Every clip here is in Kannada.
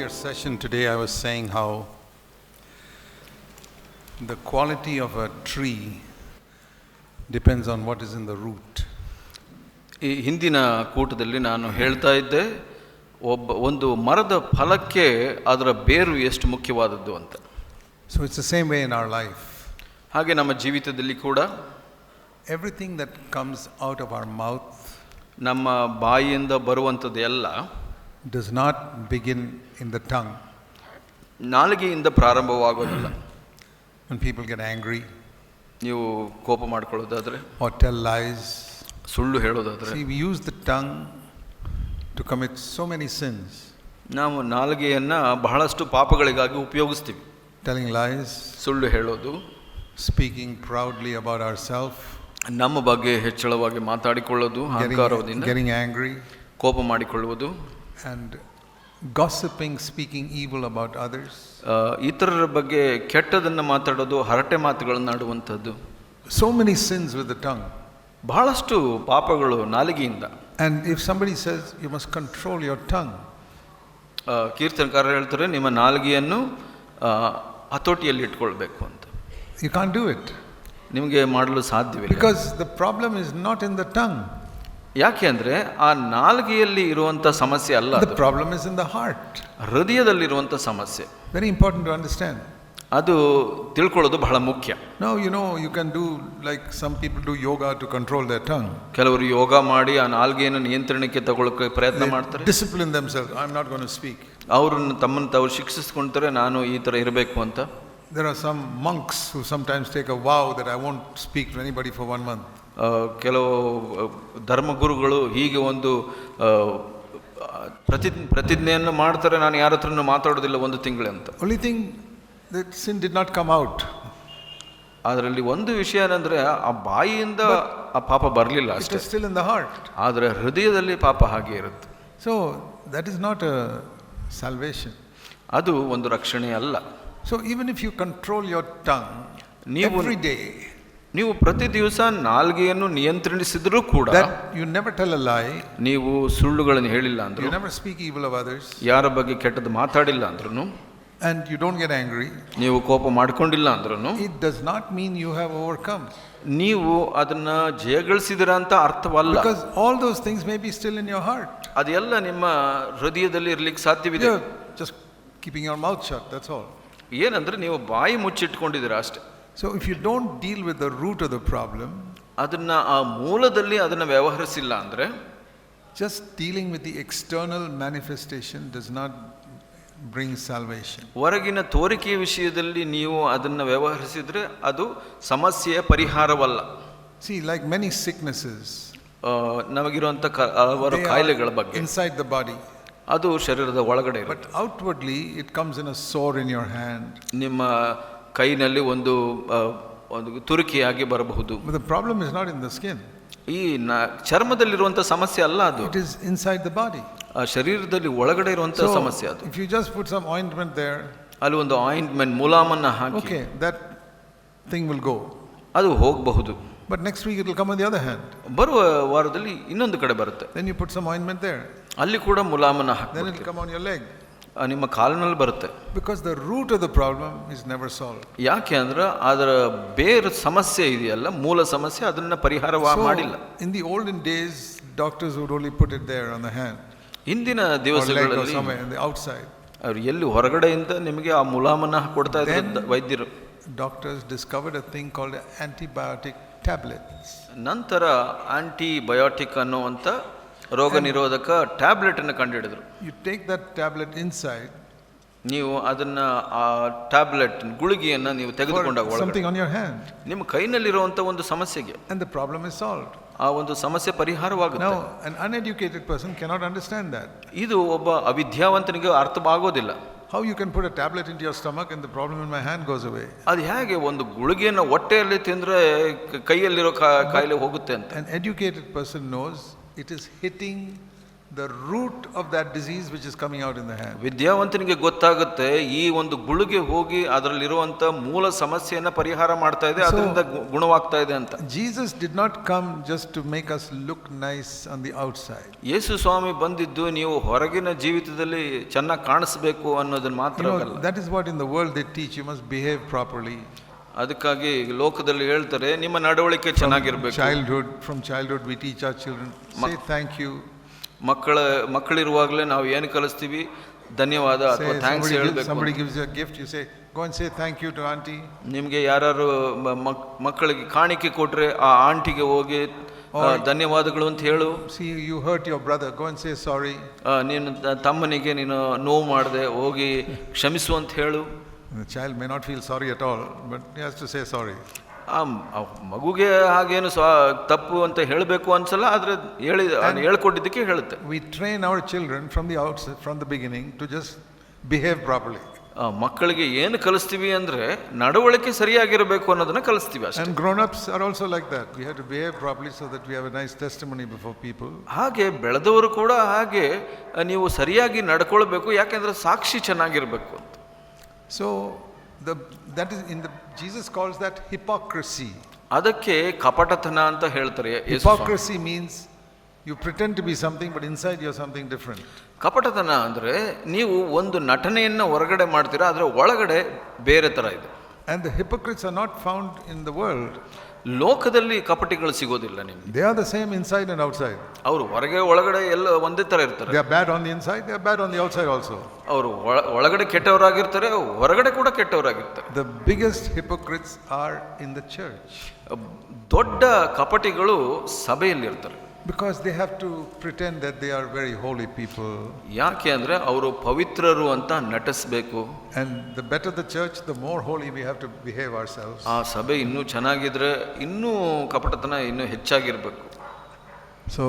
earlier session today, I was saying how the quality of a tree depends on what is in the root. ಈ ಹಿಂದಿನ ಕೂಟದಲ್ಲಿ ನಾನು ಹೇಳ್ತಾ ಇದ್ದೆ, ಒಂದು ಮರದ ಫಲಕ್ಕೆ ಅದರ ಬೇರು ಎಷ್ಟು ಮುಖ್ಯವಾದದ್ದು ಅಂತ. So it's the same way in our life. ಹಾಗೆ ನಮ್ಮ ಜೀವಿತದಲ್ಲಿ ಕೂಡ Everything that comes out of our mouth ನಮ್ಮ ಬಾಯಿಯಿಂದ ಬರುವಂಥದ್ದು ಎಲ್ಲ does not begin in the tongue. ನಾಲಿಗೆಯಿಂದ ಪ್ರಾರಂಭವಾಗೋದಿಲ್ಲ. When people get angry, ನೀವು ಕೋಪ ಮಾಡ್ಕೊಳ್ಳೋದಾದ್ರೆ, or tell lies, ಸುಳ್ಳು ಹೇಳೋದಾದ್ರೆ, see, we use the tongue to commit so many sins. ನಾವು ನಾಲಿಗೆಯನ್ನ ಬಹಳಷ್ಟು ಪಾಪಗಳಿಗಾಗಿ ಉಪಯೋಗಿಸ್ತೀವಿ. Telling lies, ಸುಳ್ಳು ಹೇಳೋದು, speaking proudly about ourselves, ನಮ್ಮ ಬಗ್ಗೆ ಹೆಚ್ಚಳವಾಗಿ ಮಾತಾಡಿಕೊಳ್ಳೋದು, ಅಹಂಕಾರದಿಂದ getting angry, ಕೋಪ ಮಾಡಿಕೊಳ್ಳುವುದು, and gossiping, speaking evil about others. ಇತರರ ಬಗ್ಗೆ ಕೆಟ್ಟದನ್ನು ಮಾತಾಡೋದು, ಹರಟೆ ಮಾತುಗಳನ್ನು ಆಡುವಂಥದ್ದು. So many sins with the tongue. ಬಹಳಷ್ಟು ಪಾಪಗಳು ನಾಲಿಗೆಯಿಂದ. And if somebody says you must control your tongue, ಕೀರ್ತನಕಾರ ಹೇಳ್ತಾರೆ, ನಿಮ್ಮ ನಾಲಿಗೆಯನ್ನು ಹತೋಟಿಯಲ್ಲಿ ಇಟ್ಕೊಳ್ಬೇಕು ಅಂತ. you can't do it. ನಿಮಗೆ ಮಾಡಲು ಸಾಧ್ಯವಿಲ್ಲ. Because the problem is not in the tongue. ಯಾಕೆ ಅಂದರೆ ಆ ನಾಲಿಗೆಯಲ್ಲಿ ಇರುವಂಥ ಸಮಸ್ಯೆ ಅಲ್ಲ, The problem is in the heart. ಹೃದಯದಲ್ಲಿರುವಂಥ ಸಮಸ್ಯೆ. Very important to understand. ಅದು ತಿಳ್ಕೊಳ್ಳೋದು ಬಹಳ ಮುಖ್ಯ. Now, you can do like some people do yoga to control their tongue. ಕೆಲವರು ಯೋಗ ಮಾಡಿ ಆ ನಾಲಿಗೆಯನ್ನು ನಿಯಂತ್ರಣಕ್ಕೆ ತಗೊಳ್ಳೋಕೆ ಪ್ರಯತ್ನ ಮಾಡ್ತಾರೆ. Discipline themselves. I'm not going to speak. ಅವ್ರನ್ನ ತಮ್ಮನ್ನು ತಾವು ಶಿಕ್ಷಿಸ್ಕೊಳ್ತಾರೆ, ನಾನು ಈ ಥರ ಇರಬೇಕು ಅಂತ. There are some monks who sometimes take a vow that I won't speak to anybody for 1 month. ಕೆಲವು ಧರ್ಮಗುರುಗಳು ಹೀಗೆ ಒಂದು ಪ್ರತಿಜ್ಞೆಯನ್ನು ಮಾಡ್ತಾರೆ, ನಾನು ಯಾರ ಹತ್ರನೂ ಮಾತಾಡೋದಿಲ್ಲ 1 ತಿಂಗಳು ಅಂತ. Only thing, that sin did not come out. ಅದರಲ್ಲಿ ಒಂದು ವಿಷಯ ಏನಂದ್ರೆ, ಆ ಬಾಯಿಯಿಂದ ಆ ಪಾಪ ಬರಲಿಲ್ಲ It ಅಷ್ಟೇ, is still in the heart. ಆದರೆ ಹೃದಯದಲ್ಲಿ ಪಾಪ ಹಾಗೆ ಇರುತ್ತೆ. So that is not a salvation. ಅದು ಒಂದು ರಕ್ಷಣೆ ಅಲ್ಲ. So even if you control your tongue every day, ನೀವು ಪ್ರತಿ ದಿವಸ ನಾಲ್ಗೆಯನ್ನು ನಿಯಂತ್ರಿಸಿದರೂ ಕೂಡ, that you never tell a lie, ನೀವು ಸುಳ್ಳುಗಳನ್ನು ಹೇಳಿಲ್ಲ ಅಂದ್ರು, you never speak evil of others, ಯಾರ ಬಗ್ಗೆ ಕೆಟ್ಟದ್ದು ಮಾತಾಡಿಲ್ಲ ಅಂದ್ರೂ, and you don't get angry, ನೀವು ಕೋಪ ಮಾಡ್ಕೊಂಡಿಲ್ಲ ಅಂದ್ರೂ, it does not mean you have overcome. ನೀವು ಅದನ್ನ ಜಯಗಳಿಸಿದಿರ ಅಂತ ಅರ್ಥವಲ್ಲ. Because all those things may be still in your heart. ಅದೆಲ್ಲ ನಿಮ್ಮ ಹೃದಯದಲ್ಲಿ ಇರ್ಲಿಕ್ಕೆ ಸಾಧ್ಯವಿದೆ. You're just keeping your mouth shut, that's all. ಏನಂದ್ರೆ ನೀವು ಬಾಯಿ ಮುಚ್ಚಿಟ್ಕೊಂಡಿದ್ದೀರಾ ಅಷ್ಟೇ. So if you don't deal with the root of the problem, ಅದನ್ನ ಆ ಮೂಲದಲ್ಲಿ ಅದನ್ನ ವ್ಯವಹರಿಸಿಲ್ಲ ಅಂದ್ರೆ, just dealing with the external manifestation does not bring salvation. ಹೊರಗಿನ ತೋರಿಕೆಯ ವಿಷಯದಲ್ಲಿ ನೀವು ಅದನ್ನ ವ್ಯವಹರಿಸಿದ್ರೆ ಅದು ಸಮಸ್ಯೆಯ ಪರಿಹಾರವಲ್ಲ. See, like many sicknesses, ನಮಗಿರುವಂತ ಕಾಯಿಲೆಗಳ ಬಗ್ಗೆ inside the body, ಅದು ಶರೀರದ ಒಳಗಡೆ ಇರುತ್ತೆ. but outwardly it comes in a sore in your hand. ನಿಮ್ಮ ಕೈನಲ್ಲಿ ಒಂದು ತುರಿಕೆಯಾಗಿ ಬರಬಹುದು. But the problem is not in the skin. ಈ ಚರ್ಮದಲ್ಲಿರುವಂತ ಸಮಸ್ಯೆ ಅಲ್ಲ ಅದು, it is inside the body. ಆ ಶರೀರದಲ್ಲಿ ಒಳಗಡೆ ಇರುವಂತ ಸಮಸ್ಯೆ ಅದು. If you just put some ointment there, ಅಲ್ಲಿ ಒಂದು ಆಯಿಂಟ್ಮೆಂಟ್ ಮುಲಾಮನ್ನ ಹಾಕಿ, okay, that thing will go. ಅದು ಹೋಗಬಹುದು. But next week it will come on the other hand. ಬರುವ ವಾರದಲ್ಲಿ ಇನ್ನೊಂದು ಕಡೆ ಬರುತ್ತೆ. Then you put some ointment there. ಅಲ್ಲಿ ಕೂಡ ಮುಲಾಮನ್ನ ಹಾಕಿ, then it will come on your leg. ನಿಮ್ಮ ಕಾಲಿನಲ್ಲಿ ಬರುತ್ತೆ. Because the root of the problem is never solved. ಯಾಕೆ ಅಂದ್ರೆ ಅದರ ಬೇರೆ ಸಮಸ್ಯೆ ಇದೆಯಲ್ಲ, ಮೂಲ ಸಮಸ್ಯೆ, ಅದನ್ನ ಪರಿಹಾರ ಮಾಡಿಲ್ಲ. In the olden days, doctors would only put it there on the hand. ಹಿಂದಿನ ದಿವಸಗಳಲ್ಲಿ somewhere on the outside. ಅವರು ಎಲ್ಲಿ ಹೊರಗಡೆಯಿಂದ ನಿಮಗೆ ಆ ಮುಲಾಮನ್ನ ಕೊಡ್ತಾ ಇದ್ರು ವೈದ್ಯರು. Doctors discovered a thing called antibiotic tablets. ನಂತರ ಆಂಟಿಬಯೋಟಿಕ್ ಅನ್ನುವಂಥ ರೋಗ ನಿರೋಧಕ ಟ್ಯಾಬ್ಲೆಟ್ ಅನ್ನು ಕಂಡುಹಿಡಿದ್ರು. You take that tablet inside, ನೀವು ಅದನ್ನ ಆ ಟ್ಯಾಬ್ಲೆಟ್ ಗುಳಿಗೆಯನ್ನ ನೀವು ತೆಗೆದುಕೊಂಡಾಗ something on your hand, ನಿಮ್ಮ ಕೈನಲ್ಲಿರುವಂತ ಒಂದು ಸಮಸ್ಯೆಗೆ, and the problem is solved. ಆ ಒಂದು ಸಮಸ್ಯೆ ಪರಿಹಾರವಾಗುತ್ತೆ. Now an uneducated person cannot understand that. ಇದು ಒಬ್ಬ ಅವಿದ್ಯಾವಂತನಿಗೆ ಅರ್ಥವಾಗೋದಿಲ್ಲ. How you can put a tablet into your stomach and the problem in my hand goes away? ಅದು ಹೇಗೆ ಒಂದು ಗುಳಿಗೆಯನ್ನು ಹೊಟ್ಟೆಯಲ್ಲಿ ತಿಂದ್ರೆ ಕೈಯಲ್ಲಿರೋ ಕಾಯಿಲೆ ಹೋಗುತ್ತೆ ಅಂತ. An educated person knows it is hitting the root of that disease which is coming out in the hand. ವಿದ್ಯಾವಂತನಿಗೆ ಗೊತ್ತಾಗುತ್ತೆ ಈ ಒಂದು ಗುಳಿಗೆ ಹೋಗಿ ಅದರಲ್ಲಿರುವಂತ ಮೂಲ ಸಮಸ್ಯೆಯನ್ನ ಪರಿಹಾರ ಮಾಡ್ತಾ ಇದೆ, ಅದರಿಂದ ಗುಣವಾಗ್ತಾ ಇದೆ ಅಂತ. Jesus did not come just to make us look nice on the outside. ಯೇಸು ಸ್ವಾಮಿ ಬಂದಿದ್ದು ನೀವು ಹೊರಗಿನ ಜೀವಿತದಲ್ಲಿ ಚೆನ್ನಾಗಿ ಕಾಣಿಸಬೇಕು ಅನ್ನೋದನ್ನ ಮಾತ್ರ ಅಲ್ಲ. That is what in the world they teach, you must behave properly. ಅದಕ್ಕಾಗಿ ಲೋಕದಲ್ಲಿ ಹೇಳ್ತಾರೆ ನಿಮ್ಮ ನಡವಳಿಕೆ ಚೆನ್ನಾಗಿರ್ಬೇಕು. From childhood we teach our children, say thank you. ಮಕ್ಕಳಿರುವಾಗಲೇ ನಾವು ಏನು ಕಲಿಸ್ತೀವಿ, ಧನ್ಯವಾದ ಅಥವಾ ಥ್ಯಾಂಕ್ಸ್ ಹೇಳಬೇಕು. Somebody gives you a gift, you say go and say thank you to auntie. ನಿಮಗೆ ಯಾರು ಮಕ್ಕಳಿಗೆ ಕಾಣಿಕೆ ಕೊಟ್ರೆ ಆ ಆಂಟಿಗೆ ಹೋಗಿ ಧನ್ಯವಾದಗಳು ಅಂತ ಹೇಳು. See, you hurt your brother, go and say sorry. ನೀನು ತಮ್ಮನಿಗೆ ನೀನು ನೋವು ಮಾಡದೆ ಹೋಗಿ ಕ್ಷಮಿಸು ಅಂತ ಹೇಳು. The child may not feel sorry at all, but he has to say sorry. ಮಗುಗೆ ಹಾಗೇನು ತಪ್ಪು ಅಂತ ಹೇಳಬೇಕು ಅನ್ಸಲ್ಲ, ಆದ್ರೆ ಹೇಳ್ಕೊಟ್ಟಿದ್ದಕ್ಕೆ ಹೇಳುತ್ತೆ. We train our children from the outset, from the beginning, to just behave properly. ಮಕ್ಕಳಿಗೆ ಏನು ಕಲಿಸ್ತೀವಿ ಅಂದ್ರೆ ನಡವಳಿಕೆ ಸರಿಯಾಗಿರಬೇಕು ಅನ್ನೋದನ್ನ ಕಲಿಸ್ತೀವಿ ಅಷ್ಟೇ. And grown-ups are also like that. We have to behave properly so that we have a nice testimony before people. ಹಾಗೆ ಬೆಳೆದವರು ಕೂಡ ಹಾಗೆ ನೀವು ಸರಿಯಾಗಿ ನಡ್ಕೊಳ್ಬೇಕು, ಯಾಕೆಂದ್ರೆ ಸಾಕ್ಷಿ ಚೆನ್ನಾಗಿರ್ಬೇಕು ಅಂತ. So that is Jesus calls that hypocrisy. ಅದಕ್ಕೆ ಕಪಟತನ ಅಂತ ಹೇಳ್ತಾರೆ. Hypocrisy means you pretend to be something but inside you're something different. ಕಪಟತನ ಅಂದ್ರೆ ನೀವು ಒಂದು ನಟನೆಯನ್ನ ಹೊರಗಡೆ ಮಾಡ್ತೀರಾ, ಆದ್ರೆ ಒಳಗಡೆ ಬೇರೆ ತರ ಇದೆ. And the hypocrites are not found in the world. ಲೋಕದಲ್ಲಿ ಕಪಟಿಗಳು ಸಿಗೋದಿಲ್ಲ ನಿಮ್ಗೆ. They are the same inside and outside. ಅವರು ಹೊರಗೆ ಒಳಗಡೆ ಎಲ್ಲ ಒಂದೇ ತರ ಇರ್ತಾರೆ. They are bad on the inside, they are bad on the outside also. ಅವರು ಒಳಗಡೆ ಕೆಟ್ಟವರಾಗಿರ್ತಾರೆ, ಹೊರಗಡೆ ಕೂಡ ಕೆಟ್ಟವರಾಗಿರ್ತಾರೆ. The biggest hypocrites are in the church. ದೊಡ್ಡ ಕಪಟಿಗಳು ಸಭೆಯಲ್ಲಿ ಇರ್ತಾರೆ. Because they have to pretend that they are very holy people. ಯಾಕೆ ಅಂದ್ರೆ ಅವರು ಪವಿತ್ರರು ಅಂತ ನಟಿಸಬೇಕು. And the better the church, the more holy we have to behave ourselves. ಆ ಸಭೆ ಇನ್ನೂ ಚೆನ್ನಾಗಿದ್ರೆ ಇನ್ನೂ ಕಪಟತನ ಇನ್ನೂ ಹೆಚ್ಚಾಗಿರ್ಬೇಕು. So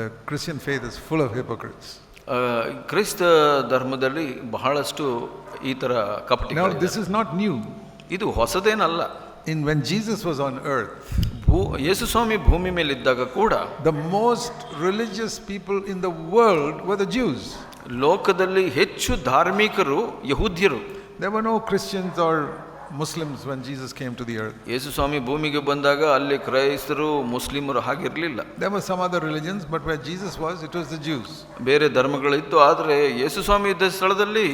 the Christian faith is full of hypocrites. ಕ್ರೈಸ್ತ ಧರ್ಮದಲ್ಲಿ ಬಹಳಷ್ಟು ಈ ತರ ಕಪಟಿಗಳು. Now this is not new. ಇದು ಹೊಸದೇನಲ್ಲ. When Jesus was on earth, ಯೇಸು ಸ್ವಾಮಿ ಭೂಮಿ ಮೇಲೆ ಇದ್ದಾಗ ಕೂಡ the most religious people in the world were the Jews. ಲೋಕದಲ್ಲಿ ಹೆಚ್ಚು ಧಾರ್ಮಿಕರು ಯಹೂದ್ಯರು. There were no Christians or Muslims when Jesus came to the earth. ಯೇಸು ಸ್ವಾಮಿ ಭೂಮಿಗೆ ಬಂದಾಗ ಅಲ್ಲಿ ಕ್ರೈಸ್ತರು ಮುಸ್ಲಿಮರು ಹಾಗಿರಲಿಲ್ಲ. There were some other religions, but where Jesus was, it was the Jews. ಬೇರೆ ಧರ್ಮಗಳಿತ್ತು, ಆದರೆ ಯೇಸು ಸ್ವಾಮಿ ಇದ್ದ ಸ್ಥಳದಲ್ಲಿ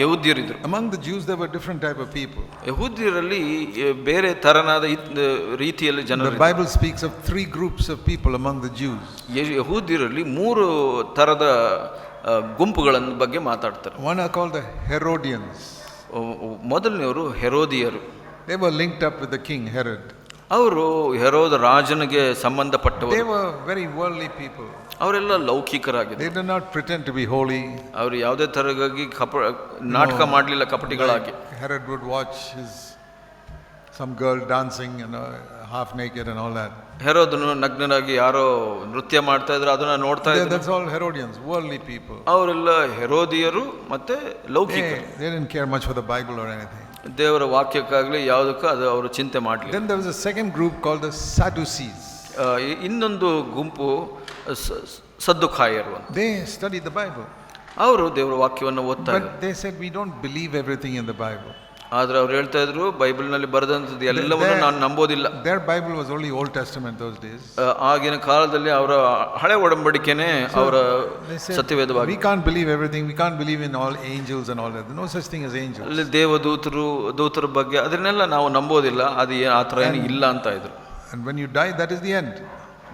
ಯಹೂದ್ಯರಿದ್ರು. Among the Jews there were different type of people. ಯಹೂದ್ಯರಲ್ಲಿ ಬೇರೆ ತರನಾದ ರೀತಿಯಲ್ಲಿ ಜನರು. The Bible speaks of 3 groups of people among the Jews. ಯಹೂದ್ಯರಲ್ಲಿ 3 ತರದ ಗುಂಪುಗಳ ಬಗ್ಗೆ ಮಾತಾಡ್ತಾರೆ. One are called the Herodians. ಮೊದಲನೆಯವರು ಹೆರೋದಿಯರು. They were linked up with the king Herod. ಅವರು ಹೆರೋದ ರಾಜನಿಗೆ ಸಂಬಂಧಪಟ್ಟವರು. They were very worldly people. ಅವರೆಲ್ಲ ಲೌಕಿಕರಾಗಿದ್ದರು. They did not pretend to be holy. ಅವರು ಯಾವುದೇ ತರಗಾಗಿ ನಾಟಕ ಮಾಡಲಿಲ್ಲ ಕಪಟಿಗಳಾಗಿ. Herod would watch some girl dancing and half naked and all that. ಹೆರೋದನು ನಗ್ನರಾಗಿ ಯಾರೋ ನೃತ್ಯ ಮಾಡ್ತಾ ಇದ್ರು, ಅದನ್ನ ನೋಡ್ತಾ ಇದ್ರು. That's all Herodians, worldly people. ಅವರೆಲ್ಲ ಹೆರೋದಿಯರು ಮತ್ತೆ ಲೌಕಿಕರು. They didn't care much for the Bible or anything. ದೇವರ ವಾಕ್ಯಕ್ಕಾಗಲಿ ಯಾವುದಕ್ಕೂ ಅದು ಅವರು ಚಿಂತೆ ಮಾಡಲಿಲ್ಲ. Then there was a second group called the Sadducees. ಇನ್ನೊಂದು ಗುಂಪು ಸದ್ದುಕಾಯರು ಅಂತ. They studied the Bible. ಅವರು ದೇವರ ವಾಕ್ಯವನ್ನು ಓದ್ತಾ ಇದ್ರು. But they said we don't believe everything in the Bible. ಆದ್ರೆ ಅವ್ರು ಹೇಳ್ತಾ ಇದ್ರು ಬೈಬಲ್ನಲ್ಲಿ ಬರೆದಂಥದ್ದು ಎಲ್ಲವನ್ನೂ ನಾನು ನಂಬೋದಿಲ್ಲ. Their Bible was only Old Testament those days. ಆಗಿನ ಕಾಲದಲ್ಲಿ ಅವರ ಹಳೆ ಒಡಂಬಡಿಕೆನೇ ಅವರ ಸತ್ಯವೇದವಾಗಿ. We can't believe everything. We can't believe in all angels and all that. No such thing as angels. ಅಲ್ಲಿ ದೇವದೂತರ ಬಗ್ಗೆ ಅದನ್ನೆಲ್ಲ ನಾವು ನಂಬೋದಿಲ್ಲ, ಅದು ಆ ಥರ ಏನು ಇಲ್ಲ ಅಂತ ಇದ್ರು. And when you die, that is the end.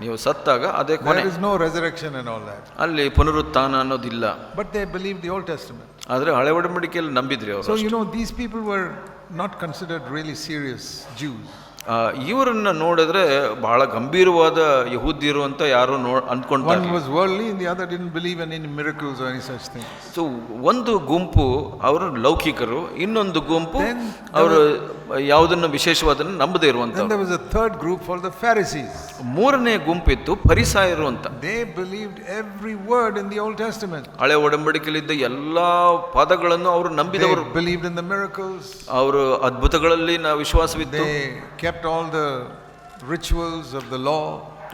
ನೀವು ಸತ್ತಾಗ ಅದೇ ಕೊನೆ. There is no resurrection and all that. ಅಲ್ಲಿ ಪುನರುತ್ಥಾನ ಅನ್ನೋದಿಲ್ಲ. But they believed the Old Testament. ಆದ್ರೆ ಹಳೆ ಒಡಂಬಡಿಕೆಯಲ್ಲಿ ನಂಬಿದ್ರಿ ಅವರು. So these people were not considered really serious Jews. ಇವರನ್ನ ನೋಡಿದ್ರೆ ಬಹಳ ಗಂಭೀರವಾದ ಯಹೂದ್ಯರು ಅಂತ ಯಾರು ಅಂದ್ಕೊಂಡ್ತಾರೆ. One was worldly and the other didn't believe in any miracles or any such things. So ಒಂದು ಗುಂಪು ಅವರು ಲೌಕಿಕರು, ಇನ್ನೊಂದು ಗುಂಪು ಅವರು ಯಾವುದನ್ನು ವಿಶೇಷವಾದನ್ನು ನಂಬದೇ ಇರುವಂತ. Then there was a third group called the Pharisees. ಮೂರನೇ ಗುಂಪಿತ್ತು ಫರಿಸಾಯರು ಅಂತ. They believed every word in the Old Testament. ಹಳೆ ಒಡಂಬಡಿಕೆಯಲ್ಲಿದ್ದ ಎಲ್ಲಾ ಪದಗಳನ್ನು ಅವರು ನಂಬಿದವರು. They believed in the miracles. ಅವರು ಅದ್ಭುತಗಳಲ್ಲಿ ವಿಶ್ವಾಸವಿತ್ತು. They kept all the rituals of the law.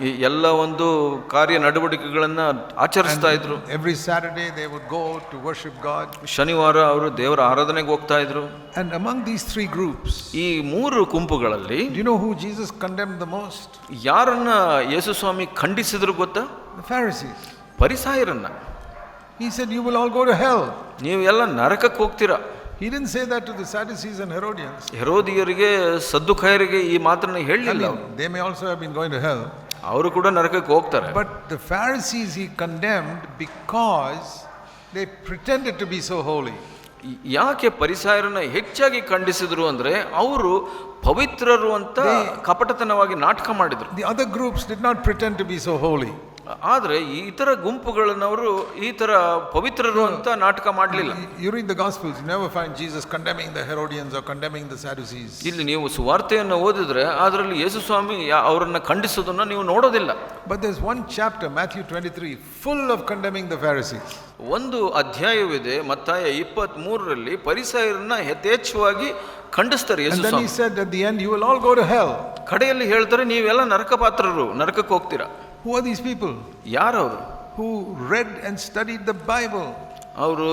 ಈ ಎಲ್ಲ ಒಂದು ಕಾರ್ಯ ನಡವಳಿಕೆಗಳನ್ನ ಆಚರಿಸ್ತಾ ಇದ್ರು. Every Saturday they would go to worship God. ಶನಿವಾರ ಅವರು ದೇವರ ಆರಾಧನೆಗೆ ಹೋಗ್ತಾ ಇದ್ರು. And among these three groups, ಈ ಮೂರು ಗುಂಪುಗಳಲ್ಲಿ do you know who Jesus condemned the most? ಯಾರನ್ನ ಯೇಸು ಸ್ವಾಮಿ ಖಂಡಿಸಿದ್ರು ಗೊತ್ತಾ? The Pharisees. ಪರಿಸಾಯರನ್ನ. He said, you will all go to hell. ನೀವು ಎಲ್ಲ ನರಕಕ್ಕೆ ಹೋಗ್ತೀರಾ. He didn't say that to the Sadducees and Herodians. ಹೆರೋದಿಯರಿಗೆ ಸದ್ದುಕಾಯರಿಗೆ ಈ ಮಾತನ್ನ ಹೇಳಲಿಲ್ಲ. They may also have been going to hell. ಅವರು ಕೂಡ ನರಕಕ್ಕೆ ಹೋಗ್ತಾರೆ. But the Pharisees he condemned because they pretended to be so holy. ಯಾಕೆ ಪರಿಸಾಯರನ್ನ ಹೆಚ್ಚಾಗಿ ಖಂಡಿಸಿದ್ರು ಅಂದ್ರೆ ಅವರು ಪವಿತ್ರರು ಅಂತ ಕಪಟತನವಾಗಿ ನಾಟಕ ಮಾಡಿದ್ರು. The other groups did not pretend to be so holy. ಆದ್ರೆ ಈ ಇತರ ಗುಂಪುಗಳನ್ನವರು ಈ ತರ ಪವಿತ್ರರು ಅಂತ ನಾಟಕ ಮಾಡಲಿಲ್ಲ. You read the Gospels, you never find Jesus condemning the Herodians or condemning the Sadducees. ಇಲ್ಲಿ ನೀವು ಸುವಾರ್ತೆಯನ್ನು ಓದಿದ್ರೆ ಅದರಲ್ಲಿ ಯೇಸು ಸ್ವಾಮಿ ಅವರನ್ನ ಖಂಡಿಸೋದನ್ನ ನೀವು ನೋಡೋದಿಲ್ಲ. But there's one chapter, Matthew 23, full of condemning the Pharisees. ಒಂದು ಅಧ್ಯಾಯವಿದೆ ಮತ್ತಾಯ 23ರಲ್ಲಿ ಪರಿಸಾಯರನ್ನ ಯಥೇಚ್ಛವಾಗಿ ಖಂಡಿಸ್ತಾರೆ ಯೇಸು ಸ್ವಾಮಿ. And then he said at the end, you will all go to hell. ಕಡೆಯಲ್ಲಿ ಹೇಳ್ತಾರೆ ನೀವೆಲ್ಲ ನರಕ ಪಾತ್ರರು, ನರಕಕ್ಕೆ ಹೋಗ್ತೀರಾ. Who are these people? ಯಾರವರು? Who read and studied the Bible. ಅವರು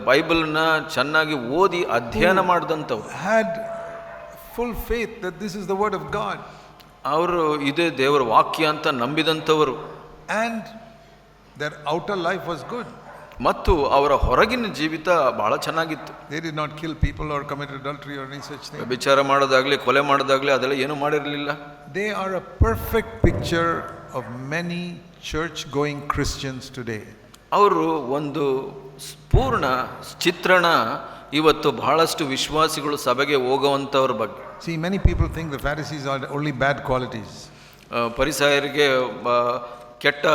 ಬೈಬಲ್ನ ಚೆನ್ನಾಗಿ ಓದಿ ಅಧ್ಯಯನ ಮಾಡಿದಂಥವ್ರು. Had full faith that this is the word of God. ಅವರು ಇದೇ ದೇವರ ವಾಕ್ಯ ಅಂತ ನಂಬಿದಂಥವರು. And their outer life was good. ಮತ್ತು ಅವರ ಹೊರಗಿನ ಜೀವಿತ ಬಹಳ ಚೆನ್ನಾಗಿತ್ತು. They did not kill people or commit adultery or any such thing. ವಿಚಾರ ಮಾಡೋದಾಗ್ಲಿ ಕೊಲೆ ಮಾಡೋದಾಗ್ಲಿ ಅದೆಲ್ಲ ಏನು ಮಾಡಿರಲಿಲ್ಲ. They are a perfect picture of many church going Christians today. ಅವರು ಒಂದು ಪೂರ್ಣ ಚಿತ್ರಣ ಇವತ್ತು ಬಹಳಷ್ಟು ವಿಶ್ವಾಸಿಗಳು ಸಭೆಗೆ ಹೋಗುವಂತವ್ರ ಬಗ್ಗೆ. See, many people think the Pharisees are only bad qualities. ಪರಿಸಾಯರಿಗೆ ಕೆಟ್ಟ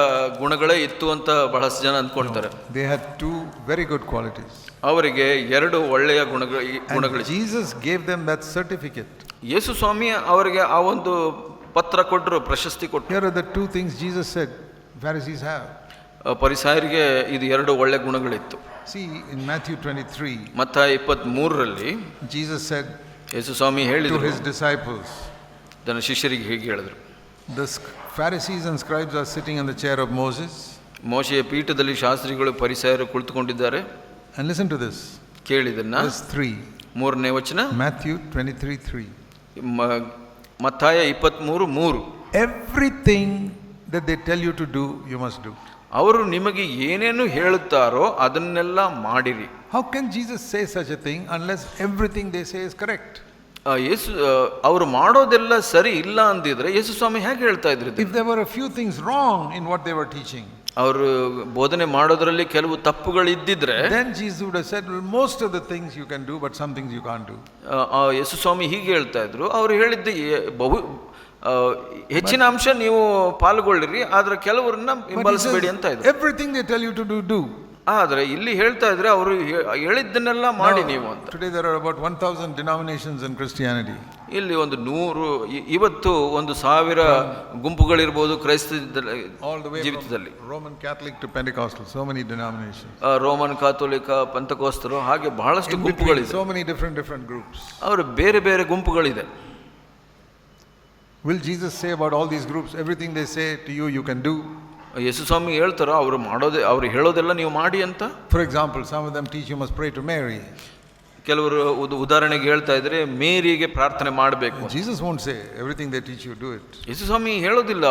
ಗುಣಗಳೇ ಇತ್ತು ಅಂತ ಬಹಳಷ್ಟು ಜನ ಅಂದ್ಕೊಳ್ತಾರೆ. They had two very good qualities. ಅವರಿಗೆ ಎರಡು ಒಳ್ಳೆಯ ಗುಣಗಳು. Jesus gave them that certificate. ಯೇಸು ಸ್ವಾಮಿ ಅವರಿಗೆ ಆ ಒಂದು ಪತ್ರ ಕೊಟ್ಟರು, ಪ್ರಶಸ್ತಿ ಕೊಟ್ಟರು. Here are the two things Jesus said Pharisees have. ಪರಿಸಾಯರಿಗೆ ಇದು ಎರಡು ಒಳ್ಳೆ ಗುಣಗಳಿತ್ತು. See, in Matthew 23, ಮತ್ತಾಯ 23ರಲ್ಲಿ Jesus said Yesu Swami to ಹೇಳಿದರು his disciples, ತನ್ನ ಶಿಷ್ಯರಿಗೆ ಹೀಗೆ ಹೇಳಿದರು. the Pharisees and scribes are sitting on the chair of Moses. ಮೋಶೆಯ ಪೀಠದಲ್ಲಿ ಶಾಸ್ತ್ರಿಗಳು ಪರಿಸಾಯರು ಕುಳಿತುಕೊಂಡಿದ್ದಾರೆ. And listen to this. ಕೇಳಿದನ್ನ Verse 3. 3ನೇ ವಚನ, Matthew 23:3. ಮತ್ತಾಯ 23:3. Everything that they tell you to do, you must do. ಅವರು ನಿಮಗೆ ಏನೇನು ಹೇಳುತ್ತಾರೋ ಅದನ್ನೆಲ್ಲ ಮಾಡಿರಿ. How can Jesus say such a thing unless everything they say is correct? ಯೇಸು ಅವರು ಮಾಡೋದೆಲ್ಲ ಸರಿ ಇಲ್ಲ ಅಂದಿದ್ರೆ ಯೇಸು ಸ್ವಾಮಿ ಹೇಗೆ ಹೇಳ್ತಾ ಇದ್ರು? If there were a few things wrong in what they were teaching, ಅವರು ಬಹುಧನೆ ಮಾಡೋದ್ರಲ್ಲಿ ಕೆಲವು ತಪ್ಪುಗಳಿದ್ದಿದ್ರೆ then Jesus would have said, well, most of the things you can do, but some things you can't do. ಯೇಸು ಸ್ವಾಮಿ ಹೀಗೆ ಹೇಳ್ತಾ ಇದ್ರು. ಅವರು ಹೇಳಿದ್ದ ಹೆಚ್ಚಿನ ಅಂಶ ನೀವು ಪಾಲ್ಗೊಳ್ಳಿರಿ, ಆದ್ರೆ ಕೆಲವರನ್ನ ಹಿಂಬಾಲಿಸಬೇಡಿ ಅಂತ ಇದ್ರು. Everything they tell you to do. ಆದ್ರೆ ಇಲ್ಲಿ ಹೇಳ್ತಾ ಇದ್ರೆ ಅವರು ಹೇಳಿದ್ದನ್ನೆಲ್ಲ ಮಾಡಿ ನೀವು ಅಂತ. Today there are about 1,000 denominations in Christianity. ಇಲ್ಲಿ ಒಂದು 100 ಇವತ್ತು 1,000 ಗುಂಪುಗಳಿರ್ಬೋದು ಕ್ರೈಸ್ತ ಜೀವಿತದಲ್ಲಿ. Roman Catholic to Pentecostal, so many denominations. Roman Catholic, ಪೆಂತಕೋಸ್ತರು, ಹಾಗೆ ಬಹಳಷ್ಟು ಗುಂಪುಗಳಿದೆ. So many different groups. ಅವರು ಬೇರೆ ಬೇರೆ ಗುಂಪುಗಳಿದೆ. Will Jesus say about all these groups, everything they say to you, you can do? ಯೇಸು ಸ್ವಾಮಿ ಹೇಳ್ತಾರೋ ಅವ್ರು ಹೇಳೋದೆಲ್ಲ ನೀವು ಮಾಡಿ ಅಂತ. For example, some of them teach you must pray to Mary. ಕೆಲವರು ಉದಾಹರಣೆಗೆ ಹೇಳ್ತಾ ಇದ್ರೆ ಮೇರಿಗೆ ಪ್ರಾರ್ಥನೆ ಮಾಡಬೇಕು. Jesus won't say everything they teach you, do it. ಯೇಸು ಸ್ವಾಮಿ ಹೇಳೋದಿಲ್ಲ,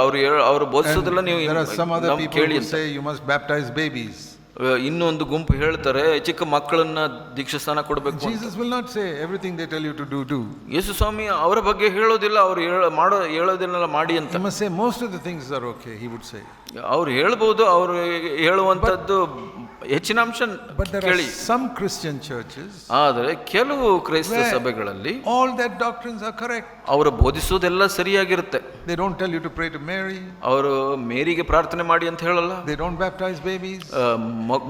ಅವರು ಬೋಧಿಸೋದೆಲ್ಲ ನೀವು there are some other people ಕೇಳಿ who say you must baptize babies. ಇನ್ನೊಂದು ಗುಂಪು ಹೇಳ್ತಾರೆ ಚಿಕ್ಕ ಮಕ್ಕಳನ್ನ ದೀಕ್ಷಾಸ್ನಾನ ಕೊಡಬೇಕು. Jesus will not say everything they tell you to do. ಯೇಸು ಸ್ವಾಮಿ ಅವರ ಬಗ್ಗೆ ಹೇಳೋದಿಲ್ಲ, ಅವರು ಹೇಳೋದನ್ನೆಲ್ಲ ಮಾಡಿ ಅಂತ. He must say most of the things are okay, he would say. ಅವ್ರು ಹೇಳ್ಬೋದು, ಅವರು ಹೇಳುವಂತದ್ದು ಹೆಚ್ಚಿನ ಅಂಶ ಕೇಳಿ. Some Christian churches, ಆದರೆ ಕೆಲವು ಕ್ರೈಸ್ತ ಸಭೆಗಳಲ್ಲಿ all their doctrines are correct. ಅವರು ಬೋಧಿಸೋದೆಲ್ಲ ಸರಿಯಾಗಿರುತ್ತೆ. They don't tell you to pray to Mary. ಅವರು ಮೇರಿಗೆ ಪ್ರಾರ್ಥನೆ ಮಾಡಿ ಅಂತ ಹೇಳಲ್ಲ. They don't baptize babies.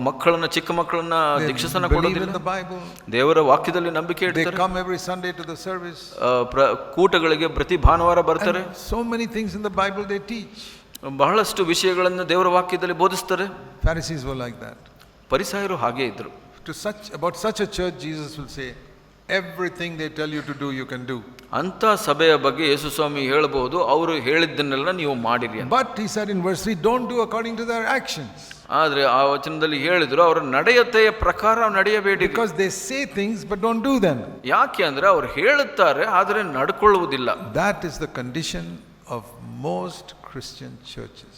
ಮಕ್ಕಳನ್ನ, ಚಿಕ್ಕ ಮಕ್ಕಳನ್ನ ದೀಕ್ಷಾಸ್ನಾನ ಕೊಡೋದಿಲ್ಲ. ದೇವರ ವಾಕ್ಯದಲ್ಲಿ ನಂಬಿಕೆ ಇಡ್ತಾರೆ. They come every Sunday to the service. ಕೂಟಗಳಿಗೆ ಪ್ರತಿ ಭಾನುವಾರ ಬರ್ತಾರೆ. So many things in the Bible they teach. ಬಹಳಷ್ಟು ವಿಷಯಗಳನ್ನು ದೇವರ ವಾಕ್ಯದಲ್ಲಿ ಬೋಧಿಸ್ತಾರೆ. Pharisees were like that. ಪರಿಸಾಯರು ಹಾಗೆ ಇದ್ರು. About such a church Jesus will say, Everything they tell you to do, you can do. ಅಂಥ ಸಭೆಯ ಬಗ್ಗೆ ಯೇಸು ಸ್ವಾಮಿ ಹೇಳ್ಬೋದು, ಅವರು ಹೇಳಿದ್ದನ್ನೆಲ್ಲ ನೀವು ಮಾಡಿರಿ ಅಂತ. But he said in verse 3, don't do according to their actions. ಆದರೆ ಆ ವಚನದಲ್ಲಿ ಹೇಳಿದ್ರು, ಅವರ ನಡೆಯತೆಯ ಪ್ರಕಾರ ನಡೆಯಬೇಡಿ. Because they say things but don't do them. ಯಾಕೆ ಅಂದ್ರೆ ಅವ್ರು ಹೇಳುತ್ತಾರೆ ಆದರೆ ನಡ್ಕೊಳ್ಳುವುದಿಲ್ಲ. That is the condition of most Christian churches.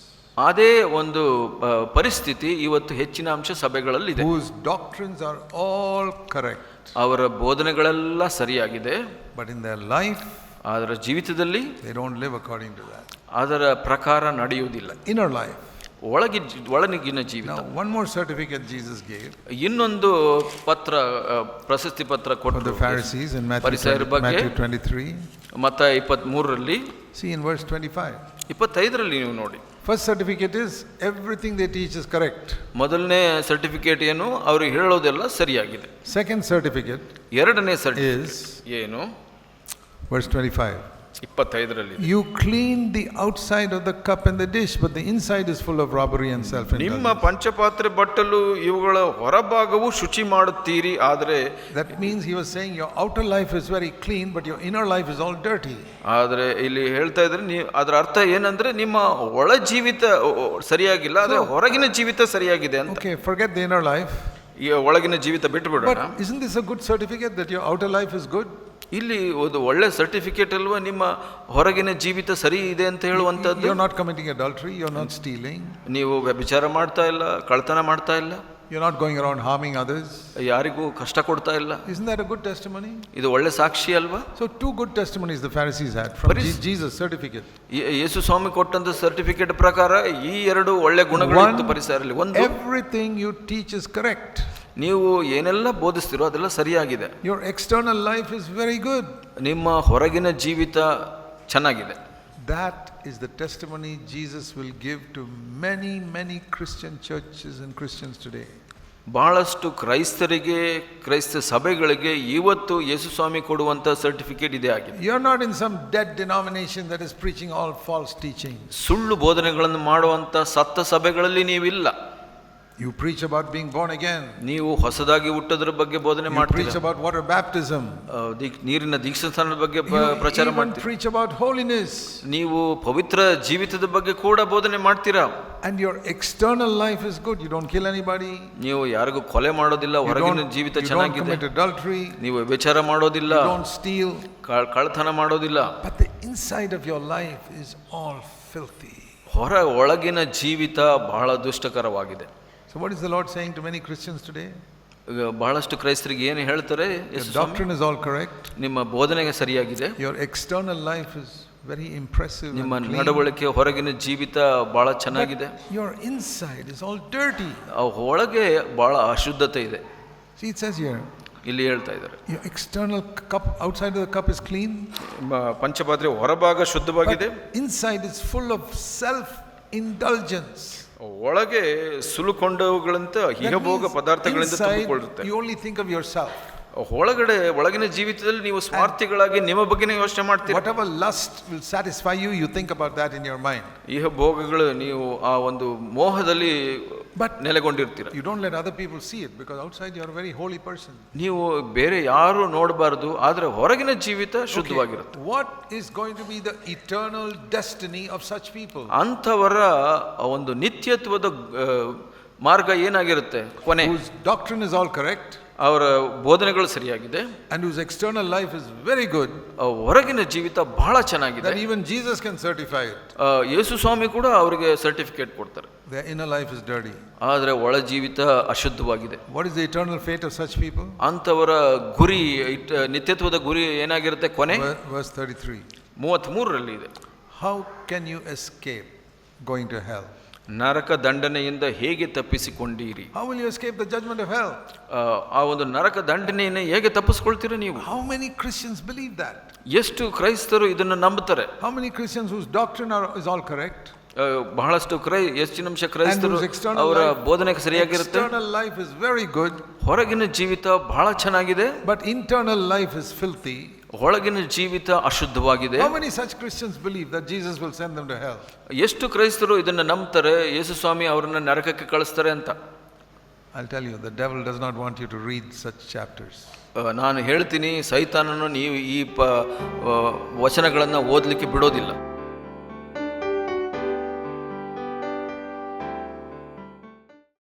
ಅದೇ ಒಂದು ಪರಿಸ್ಥಿತಿ ಇವತ್ತು ಹೆಚ್ಚಿನ ಅಂಶ ಸಭೆಗಳಲ್ಲಿದೆ. Whose doctrines are all correct. ಅವರ ಬೋಧನೆಗಳೆಲ್ಲ ಸರಿಯಾಗಿದೆ, but in their life, ಅದರ ಜೀವಿತದಲ್ಲಿ they don't live according to that. ಅದರ ಪ್ರಕಾರ ನಡೆಯುವುದಿಲ್ಲ. Inner life. ಒಳಗಿನ ಜೀವಿತ. Now one more certificate Jesus gave. ಇನ್ನೊಂದು ಪತ್ರ, ಪ್ರಶಸ್ತಿ ಪತ್ರ ಕೊಟ್ಟರು the Pharisees in Matthew 23. ಮತ್ತಾಯ 23ರಲ್ಲಿ. See in verse 25. 25ರಲ್ಲಿ ನೀವು ನೋಡಿ. First certificate is everything they teach is correct. ಮೊದಲನೇ ಸರ್ಟಿಫಿಕೇಟ್ ಏನು, ಅವರು ಹೇಳೋದೆಲ್ಲ ಸರಿಯಾಗಿದೆ. Second certificate ಎರಡನೇ ಸರ್ಟಿಫಿಕೇಟ್ ಏನು, verse 25. 25ರಲ್ಲಿ, you clean the outside of the cup and the dish, but the inside is full of robbery and self-indulgence. ನಿಮ್ಮ ಪಂಚಪಾತ್ರೆ ಬಟ್ಟಲು ಇವುಗಳ ಹೊರಭಾಗವು ಶುಚಿ ಮಾಡುತ್ತೀರಿ, ಆದರೆ that means he was saying your outer life is very clean but your inner life is all dirty. ಆದರೆ ಇಲ್ಲಿ ಹೇಳ್ತಾ ಇದ್ರೆ ನೀವು, ಅದರ ಅರ್ಥ ಏನಂದ್ರೆ ನಿಮ್ಮ ಒಳ ಜೀವಿತ ಸರಿಯಾಗಿಲ್ಲ, ಆದರೆ ಹೊರಗಿನ ಜೀವಿತ ಸರಿಯಾಗಿದೆ ಅಂತ. Okay, forget the inner life. ಈ ಒಳಗಿನ ಜೀವಿತ ಬಿಟ್ಟು ಬಿಡೋಣ. But isn't this a good certificate that your outer life is good? ಇಲ್ಲಿ ಒಂದು ಒಳ್ಳೆ ಸರ್ಟಿಫಿಕೇಟ್ ಅಲ್ವಾ, ನಿಮ್ಮ ಹೊರಗಿನ ಜೀವಿತ ಸರಿ ಇದೆ ಅಂತ ಹೇಳುವಂತದ್ದು. You're not committing adultery, you're not stealing. ನೀವು ವ್ಯಭಿಚಾರ ಮಾಡ್ತಾ ಇಲ್ಲ, ಕಳ್ತನ ಮಾಡ್ತಾ ಇಲ್ಲ, you're not going around harming others. ಯಾರಿಗೂ ಕಷ್ಟ ಕೊಡ್ತಾ ಇಲ್ಲ. Isn't that a good testimony? ಇದು ಒಳ್ಳೆ ಸಾಕ್ಷಿ ಅಲ್ವಾ? So two good testimonies the Pharisees had from Jesus certificate. ಯೇಸು ಸ್ವಾಮಿ ಕೊಟ್ಟಂತ ಸರ್ಟಿಫಿಕೇಟ್ ಪ್ರಕಾರ ಈ ಎರಡು ಒಳ್ಳೆ ಗುಣಗಳಿತ್ತು ಪರಿಸರದಲ್ಲಿ. ಒಂದು, everything you teach is correct. ನೀವು ಏನೆಲ್ಲ ಬೋಧಿಸ್ತಿರೋ ಅದೆಲ್ಲ ಸರಿಯಾಗಿದೆ. Your external life is very good. ನಿಮ್ಮ ಹೊರಗಿನ ಜೀವಿತ ಚೆನ್ನಾಗಿದೆ. That is the testimony Jesus will give to many Christian churches and Christians today. ಬಹಳಷ್ಟು ಕ್ರೈಸ್ತರಿಗೆ, ಕ್ರೈಸ್ತ ಸಭೆಗಳಿಗೆ ಇವತ್ತು ಯೇಸು ಸ್ವಾಮಿ ಕೊಡುವಂತ ಸರ್ಟಿಫಿಕೇಟ್ ಇದೆ ಆಗಿದೆ. You are not in some dead denomination that is preaching all false teaching. ಸುಳ್ಳು ಬೋಧನೆಗಳನ್ನು ಮಾಡುವಂತ ಸತ್ತ ಸಭೆಗಳಲ್ಲಿ ನೀವಿಲ್ಲ. You preach about being born again. ನೀವು ಹೊಸದಾಗಿ ಹುಟ್ಟೋದ್ರ ಬಗ್ಗೆ ಬೋಧನೆ ಮಾಡ್ತೀರಾ. You preach about water baptism. ನೀರಿನ ದೀಕ್ಷಾಸ್ನಾನದ ಬಗ್ಗೆ ಪ್ರಚಾರ ಮಾಡ್ತೀರಾ. You preach about holiness. ನೀವು ಪವಿತ್ರ ಜೀವಿತದ ಬಗ್ಗೆ ಕೂಡ ಬೋಧನೆ ಮಾಡ್ತೀರಾ. And your external life is good. You don't kill anybody. ನೀವು ಯಾರಿಗೂ ಕೊಲೆ ಮಾಡೋದಿಲ್ಲ, ಹೊರಗಿನ ಜೀವಿತ ಚೆನ್ನಾಗಿದೆ. You don't commit adultery. ನೀವು ವ್ಯಭಿಚಾರ ಮಾಡೋದಿಲ್ಲ, you don't steal, ಕಳ್ಳತನ ಮಾಡೋದಿಲ್ಲ. But the inside of your life is all filthy. ಒಳಗಿನ ಜೀವಿತ ಬಹಳ ದುಷ್ಟಕರವಾಗಿದೆ. So what is the Lord saying to many Christians today? ಬಹಳಷ್ಟು ಕ್ರೈಸ್ತರಿಗೆ ಏನು ಹೇಳ್ತಾರೆ? Your doctrine is all correct. ನಿಮ್ಮ ಬೋಧನೆಗೆ ಸರಿಯಾಗಿದೆ. Your external life is very impressive. ನಿಮ್ಮ ನಡವಳಿಕೆ, ಹೊರಗಿನ ಜೀವಿತ ಬಹಳ ಚೆನ್ನಾಗಿದೆ. Your inside is all dirty. ಒಳಗೆ ಬಹಳ ಅಶುದ್ಧತೆ ಇದೆ. See, it says here. ಇಲ್ಲಿ ಹೇಳ್ತಾ ಇದ್ದಾರೆ, your external cup, outside of the cup is clean. ಪಂಚಪಾತ್ರೆ ಹೊರಭಾಗ ಶುದ್ಧವಾಗಿದೆ. Inside is full of self indulgence. ಒಳಗೆ ಸುಲುಕೊಂಡವುಗಳಂತ ಇಹಭೋಗ ಪದಾರ್ಥಗಳಿಂದ ತುಂಬಿಕೊಳ್ಳುತ್ತೆ. You only think of yourself. ಒಳಗಿನ ಜೀವಿತದಲ್ಲಿ ನೀವು ಸ್ವಾರ್ಥಿಗಳಾಗಿ ನಿಮ್ಮ ಬಗ್ಗೆನೇ ಯೋಚನೆ ಮಾಡ್ತೀರಾ. Whatever lust will satisfy you, you think about that in your mind. ಇಹಭೋಗಗಳು ನೀವು ಆ ಒಂದು ಮೋಹದಲ್ಲಿ ನೆಲೆಗೊಂಡಿರ್ತೀರ. You don't let other people see it because outside you are a very holy person. ನೀವು ಬೇರೆ ಯಾರು ನೋಡಬಾರದು, ಆದ್ರೆ ಹೊರಗಿನ ಜೀವಿತ ಶುದ್ಧವಾಗಿರುತ್ತೆ. What is going to be the eternal destiny of such people? ಅಂಥವರ ಒಂದು ನಿತ್ಯತ್ವದ ಮಾರ್ಗ ಏನಾಗಿರುತ್ತೆ ಕೊನೆ? Whose doctrine is all correct. ಅವರ ಬೋಧನೆಗಳು ಸರಿಯಾಗಿದೆ. And whose external life is very good. ಹೊರಗಿನ ಜೀವಿತ ಬಹಳ ಚೆನ್ನಾಗಿದೆ. That even Jesus can certify it. ಯೇಸು ಸ್ವಾಮಿ ಕೂಡ ಅವರಿಗೆ ಸರ್ಟಿಫಿಕೇಟ್ ಕೊಡ್ತಾರೆ. Their inner life is dirty. ಆದರೆ ಒಳ ಜೀವಿತ ಅಶುದ್ಧವಾಗಿದೆ. What is the eternal fate of such people? ಅಂತವರ ಗುರಿ, ನಿತ್ಯತ್ವದ ಗುರಿ ಏನಾಗಿರುತ್ತೆ ಕೊನೆ? Verse 33. 33ರಲ್ಲಿ ಇದೆ. How can you escape going to hell? ನರಕ ದಂಡನೆಯಿಂದ ಹೇಗೆ ತಪ್ಪಿಸಿಕೊಂಡಿರಿ? How will you escape the judgment of hell? ಆ ಒಂದು ನರಕ ದಂಡನೆಯನ್ನು ಹೇಗೆ ತಪ್ಪಿಸಿಕೊಳ್ತೀರಾ ನೀವು? How many Christians believe that? ಎಷ್ಟು ಕ್ರೈಸ್ತರು ಇದನ್ನು ನಂಬುತ್ತಾರೆ? How many Christians whose doctrine is all correct? ಬಹಳಷ್ಟು ಹೆಚ್ಚಿನ ಅಂಶ ಕ್ರೈಸ್ತರು ಅವರ ಬೋಧನೆ ಸರಿಯಾಗಿರುತ್ತೆ. External life is very good. ಹೊರಗಿನ ಜೀವಿತ ಬಹಳ ಚೆನ್ನಾಗಿದೆ. But internal life is filthy. ಒಳಗಿನ ಜೀವಿತ ಅಶುದ್ಧವಾಗಿದೆ. How many such Christians believe that Jesus will send them to hell? ಎಷ್ಟು ಕ್ರೈಸ್ತರು ಇದನ್ನು ನಂಬ್ತಾರೆ, ಯೇಸು ಸ್ವಾಮಿ ಅವರನ್ನ ನರಕಕ್ಕೆ ಕಳಿಸ್ತಾರೆ ಅಂತ? I'll tell you, the devil does not want you to read such chapters. ನಾನು ಹೇಳ್ತೀನಿ, ಸೈತಾನನು ನೀವು ಈ ವಚನಗಳನ್ನು ಓದಲಿಕ್ಕೆ ಬಿಡೋದಿಲ್ಲ.